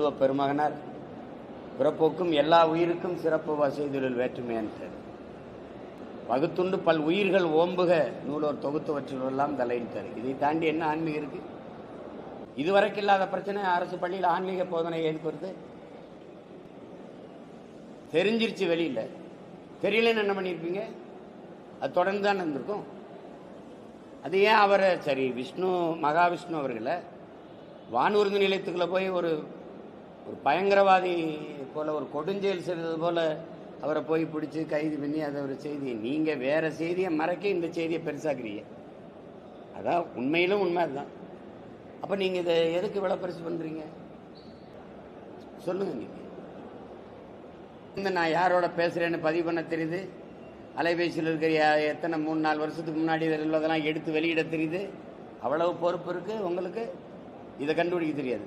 வள்ளுவ பெருமகனார் பிறப்போக்கும் எல்லா உயிருக்கும் சிறப்பு வசைதொழில் வேற்றுமையான்றார். வகுத்துண்டு பல் உயிர்கள் ஓம்புக நூலோர் தொகுத்துவற்றிலெல்லாம் தலையிட்டார். இதை தாண்டி என்ன ஆன்மீகம் இருக்கு? இதுவரைக்கும் இல்லாத பிரச்சனை அரசு பள்ளியில் ஆன்மீக போதனை எதுக்கு வருது? தெரிஞ்சிருச்சு, வெளியில் தெரியலன்னு என்ன பண்ணியிருப்பீங்க? அது தொடர்ந்து தான் இருந்திருக்கும். அது ஏன் அவரை சரி விஷ்ணு மகாவிஷ்ணு அவர்களை வானூர்தி நிலையத்துக்குள்ளே போய் ஒரு பயங்கரவாதி போல் ஒரு கொடுஞ்செயல் செய்தது போல் அவரை போய் பிடிச்சி கைது பண்ணி அதை ஒரு செய்தியை நீங்கள் வேறு செய்தியை மறைக்க இந்த செய்தியை பெருசாக்குறீங்க. அதான் உண்மையிலும் உண்மை அதுதான். அப்போ நீங்கள் இதை எதுக்கு இவ்வளோ பெருசு பண்ணுறீங்க? சொல்லுங்கள். நீங்கள் நான் யாரோட பேசுகிறேன்னு பதிவு பண்ண தெரியுது, அலைபேசியில் இருக்கிற எத்தனை 3-4 வருஷத்துக்கு முன்னாடி இதெல்லாம் எடுத்து வெளியிட தெரியுது. அவ்வளவு பொறுப்பு இருக்குது உங்களுக்கு, இதை கண்டுபிடிக்க தெரியாது.